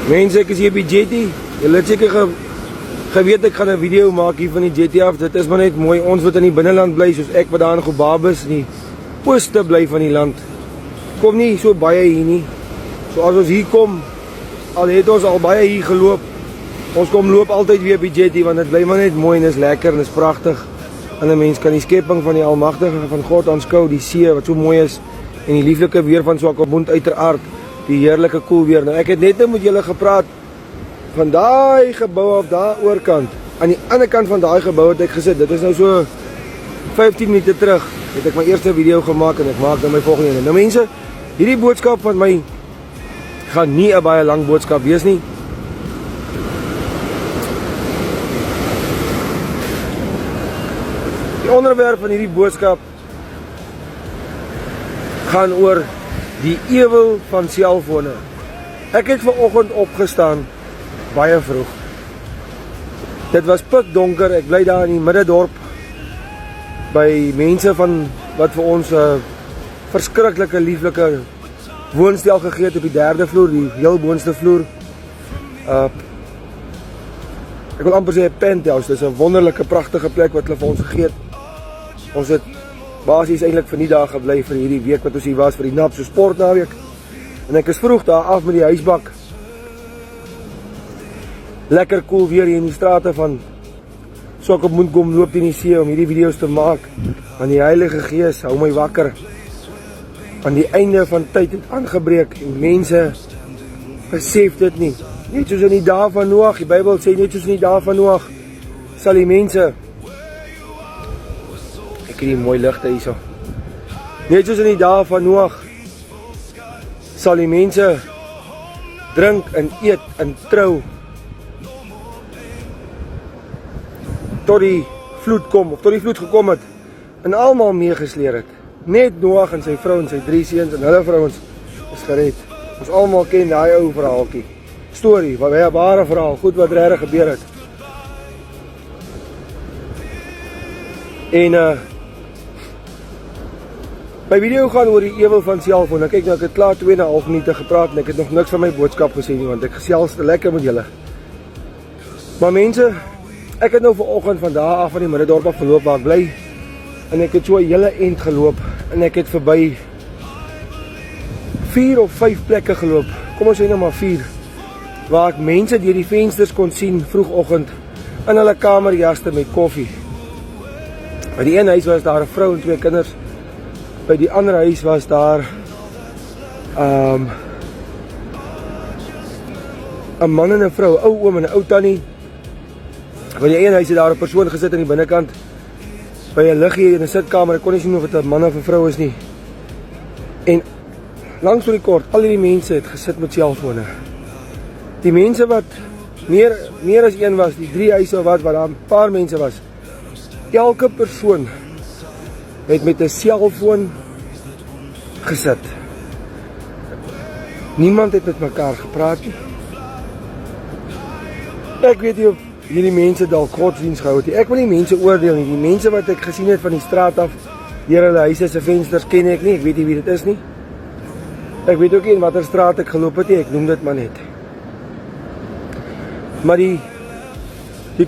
Mense, ek is hier op die jetty. Julle het seker geweet ek gaan 'n video maak hier van die jetty af. Dit is maar net mooi. Ons wat in die binneland bly, soos ek wat daar in Gobabis in die ooste bly van die land. Kom nie so baie hier nie. So as ons hier kom, al het ons al baie hier geloop. Ons kom loop altyd weer op die jetty want dit bly maar net mooi en is lekker en is pragtig. En 'n mens kan die skepping van die Almagtige van God aanskou, die see wat so mooi is en die lieflike weer van Swakopmund uiteraard, die heerlike koel weer. Nou ek het net met julle gepraat van daai gebou af daar oorkant. Aan die ander kant van daai gebou het ek gesit. Dit is nou so 15 minute terug het ek my eerste video gemaak en ek maak nou my volgende een. Nou mense, hierdie boodskap van my gaan nie 'n baie lang boodskap wees nie. Die onderwerp van hierdie boodskap gaan oor die ewel van selfone. Ek het vanoggend opgestaan baie vroeg. Dit was pikdonker. Ek bly daar in die middedorp by mense van wat vir ons 'n verskriklike lieflike woonstel gegee het op die 3de vloer, die heel boonste vloer. Ek wil amper sê 'n penthouse. Dis 'n wonderlike pragtige plek wat hulle vir ons gegee het. Ons het basies eintlik vir die dag gebly vir hierdie week wat ons hier was vir die NAP so sportnaweek. En ek is vroeg daar af met die huisbak. Lekker koel weer hier in die strate van Swakopmund kom loop in die see om hierdie video's te maak. Want die Heilige Gees hou my wakker. Aan die einde van tyd het aangebreek en mense besef dit nie. Net soos in die dae van Noag, die Bybel sê net soos in die dae van Noag sal die mense, ek het die mooi ligte hierso. Net soos in die dae van Noag sal die mense drink en eet en trou tot die vloed kom, of tot die vloed gekom het en almal meegesleer het. Net Noag en sy vrou en sy 3 seuns en hulle vrouens is gered. Ons almal ken daai ou verhaaltjie. Storie, wat 'n ware verhaal, goed wat regtig gebeur het. En my video gaan oor die ewel van selfoon. Kyk nou, ek het klaar 2,5 minute gepraat en ek het nog niks van my boodskap gesê nie, want ek gesels te lekker met julle. Maar mense, ek het nou vanoggend van daar af van die middedorp af geloop waar ek bly. En ek het so 'n hele end geloop en ek het verby 4 of 5 plekke geloop. Kom ons sê nou maar 4. Waar ek mense deur die vensters kon sien vroegoggend in hulle kamerjaste met koffie. By die een huis was daar 'n vrou en 2 kinders. By die ander huis was daar 'n man en 'n vrou, 'n ou oom en 'n ou tannie. By die een huis het daar 'n persoon gesit aan die binnekant by 'n liggie in 'n sitkamer. Ek kon nie sien of dit 'n man of 'n vrou is nie. En langs oor die kort, al die mense het gesit met selfone. Die mense wat meer as een was, die 3 huise wat daar 'n paar mense was. Elke persoon het met 'n selfoon gesit. Niemand het met mekaar gepraat nie. Ek weet nie of hierdie mense dalk godsdiens gehou het nie. Ek wil nie mense oordeel nie. Die mense wat ek gesien het van die straat af deur hulle huise se vensters ken ek nie. Ek weet nie wie dit is nie. Ek weet ook nie in watter straat ek geloop het nie. Ek noem dit maar net. Maar die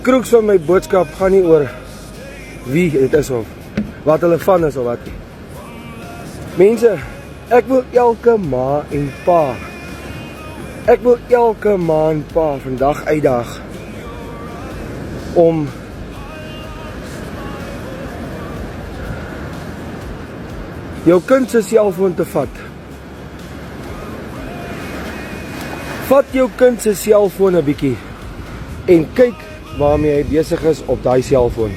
kroeks van my boodskap gaan nie oor wie dit is of wat hulle van is of wat nie. Mense, ek wil elke ma en pa vandag uitdaag om jou kind se selfoon te vat. Vat jou kind se selfoon 'n bietjie en kyk waarmee hy besig is op daai selfoon.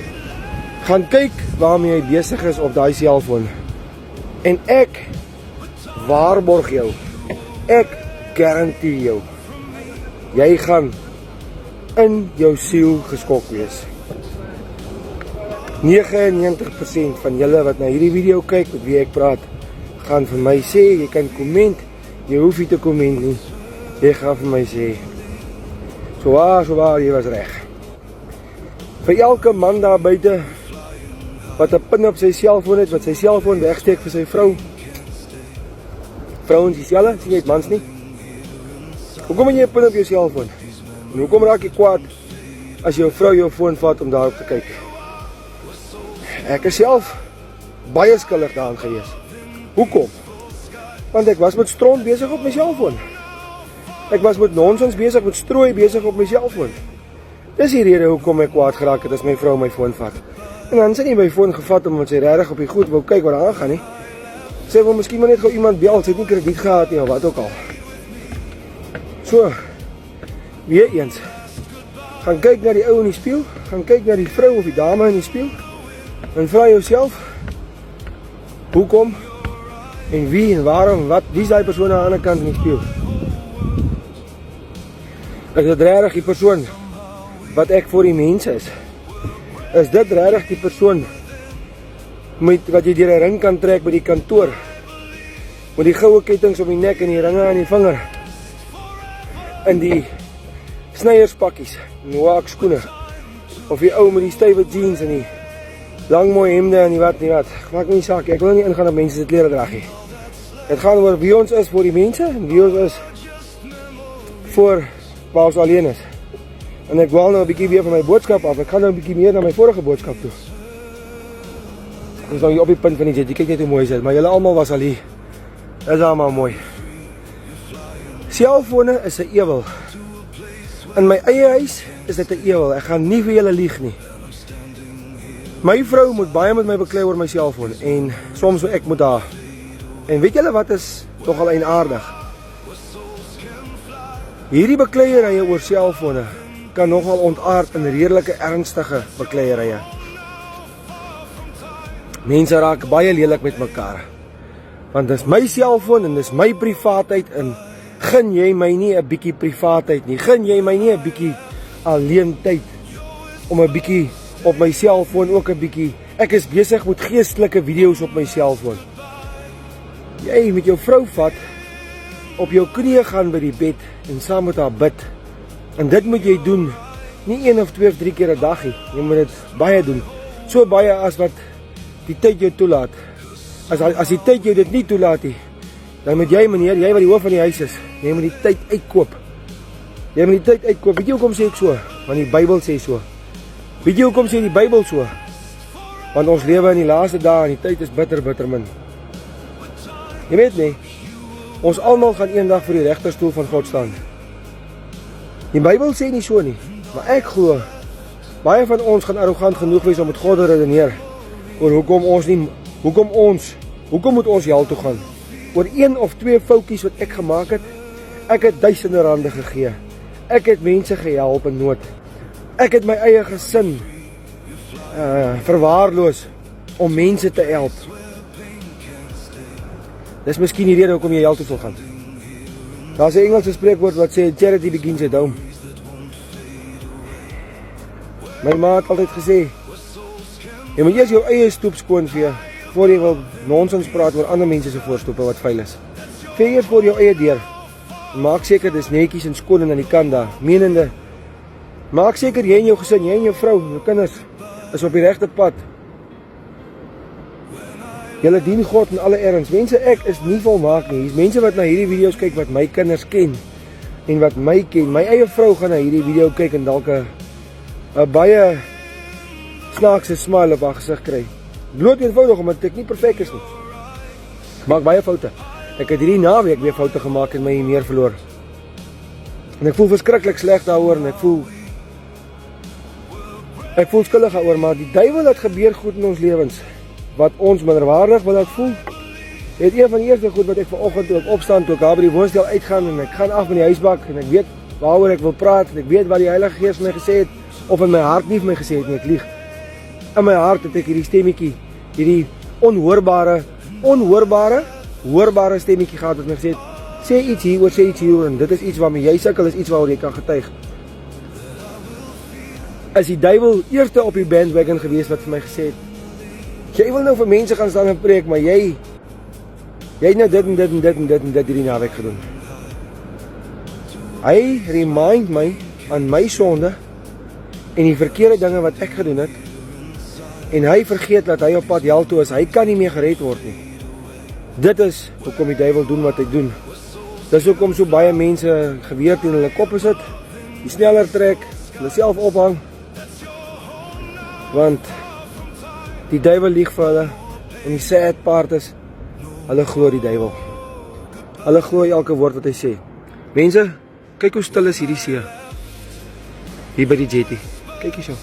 Gaan kyk waarmee hy besig is op daai selfoon. En ek waarborg jou, ek garandeer jou, jy gaan in jou siel geskok wees. 99% van julle wat na hierdie video kyk, met wie ek praat, gaan vir my sê, jy kan komment, jy hoef nie te komment nie, jy gaan vir my sê, so waar, jy was reg. Vir elke man daar buite, wat 'n pin op sy selfoon het, wat sy selfoon wegsteek vir sy vrou. Vrouens dieselfde, sien jy dit mans nie? Hoekom het jy 'n punt op jou selfoon? En hoekom raak jy kwaad as jou vrou jou foon vat om daarop te kyk? Ek is self baie skuldig daaraan gewees. Hoekom? Want ek was met stront besig op my selfoon. Ek was met nonsens besig, met strooi besig op my selfoon. Dis die rede hoekom ek kwaad geraak het as my vrou my foon vat. En dan sy nie my foon gevat omdat sy regtig op die goed wou kyk wat daar aangaan nie. Sy wil miskien maar net gou iemand bel, sy het nie krediet gehad nie of wat ook al. So, weer eens, gaan kyk na die ou in die spieël, gaan kyk na die vrou of die dame in die spieël, en vra jouself, hoekom, en wie en waarom, wat, wie is die persoon aan die ander kant in die spieël? Is dit regtig die persoon wat ek vir die mense is? Is dit regtig die persoon wat jy deur 'n ring kan trek by die kantoor? Met die goue kettinge om die nek en die ringe aan die vinger? In die snyerspakkies, Noak skoene, of die ou met die stywe jeans en die lang mooi hemde en die wat nie wat. Maak my nie saak, ek wil nie ingaan op mense se klere drag nie. Het gaan oor wie ons is vir die mense en wie ons is vir waar ons alleen is. En ek wil nou 'n bietjie weer van my boodskap af. Ek gaan nou 'n bietjie meer na my vorige boodskap toe. Ek is nou hier op die punt van die jet. Jy kyk net hoe mooi is dit, maar julle almal was al hier. Is almal mooi. Selfone is 'n ewel. In my eie huis is dit 'n ewel. Ek gaan nie vir julle lieg nie. My vrou moet baie met my beklei oor my selfoon en soms so ek moet haar. En weet julle wat is nogal eienaardig? Hierdie bekleierye oor selfone kan nogal ontaard in redelike ernstige bekleierye. Mense raak baie lelik met mekaar. Want dis my selfoon en dis my privaatheid en gun jy my nie 'n bietjie privaatheid nie. Gun jy my nie 'n bietjie alleen tyd om 'n bietjie op my selfoon ook 'n bietjie. Ek is besig met geestelike video's op my selfoon. Jy met jou vrou vat, op jou knieë gaan by die bed en saam met haar bid. En dit moet jy doen, nie 1 of 2 of 3 keer 'n dag nie. Jy moet dit baie doen. So baie as wat die tyd jou toelaat. As die tyd jou dit nie toelaat nie, dan moet jy meneer, jy wat die hoof van die huis is, jy moet die tyd uitkoop. Jy moet die tyd uitkoop. Weet jy hoekom sê ek so? Want die Bybel sê so. Weet jy hoekom sê die Bybel so? Want ons lewe in die laaste dae en die tyd is bitter, bitter min. Jy weet nie, ons almal gaan eendag voor die regterstoel van God staan. Die Bybel sê nie so nie, maar ek glo, baie van ons gaan arrogant genoeg wees om met God te redeneer, oor hoekom moet ons hel toe gaan? Oor 1 of 2 foutjies wat ek gemaak het, ek het duisende rande gegee, ek het mense gehelp in nood, ek het my eie gesin verwaarloos om mense te help. Dis miskien die rede hoekom jy hel toe wil gaan. Daar's 'n Engelse spreekwoord wat sê charity begins at home. My ma het altyd gesê, jy moet eers jou eie stoep skoon vee voor jy wil nonsens praat oor ander mense se voorstoepe wat vuil is. Vee eers voor jou eie deur. Maak seker dis netjies en skoon en aan die kant daar. Menende, maak seker jy en jou gesin, jy en jou vrou, jou kinders is op die regte pad. Julle dien God in alle erns. Mense, ek is nie volmaak nie. Hier's mense wat na hierdie video's kyk wat my kinders ken en wat my ken. My eie vrou gaan na hierdie video kyk en dalk 'n baie snaakse smile op haar gesig kry. Bloot eenvoudig omdat ek nie perfek is nie. Ek maak baie foute. Ek het hierdie naweek weer foute gemaak en my meer verloor. En ek voel verskriklik sleg daaroor en ek voel skuldig daaroor, maar die duiwel laat gebeur goed in ons lewens wat ons minderwaardig wil laat voel. Het een van die eerste goed wat ek vanoggend toe ek opstaan, toe ek daar by die woonstel uitgaan en ek gaan af in die huisbak en ek weet waaroor ek wil praat en ek weet wat die Heilige Gees my gesê het of in my hart nie vir my gesê het nie, ek lieg. In my hart het ek hierdie stemmetjie, hierdie onhoorbare stemmetjie gehad wat my gesê het, sê iets hieroor en dit is iets waarmee jy sukkel, is iets waaroor jy kan getuig. Is die duiwel eerste op die bandwagon gewees wat vir my gesê het, jy wil nou vir mense gaan staan en preek, maar jy het nou dit hierdie naweek gedoen. Hy remind my aan my sonde en die verkeerde dinge wat ek gedoen het, en hy vergeet dat hy op pad hel toe is, hy kan nie meer gered word nie. Dit is hoekom die duiwel doen wat hy doen. Dis hoekom so baie mense geweer teen hulle koppe sit, die sneller trek, hulle self ophang, want die duiwel lieg vir hulle, en die sad part is, hulle glo die duiwel. Hulle glo elke woord wat hy sê. Mense, kyk hoe stil is hierdie see. Hier by die jetty. Kyk hier so.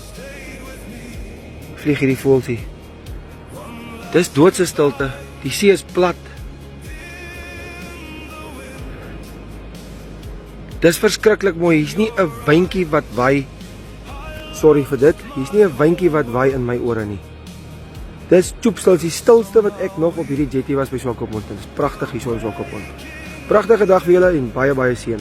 Vlieg hierdie voëlsie. Dis doodse stilte. Die see is plat. Dis verskriklik mooi. Hier's nie 'n windjie wat waai. Sorry vir dit. Hier's nie 'n windjie wat waai in my ore nie. Dis choepstil, die stilste wat ek nog op hierdie jetty was by Swakopmund. Dit is pragtig hier so in Swakopmund. Pragtige dag vir julle en baie seën.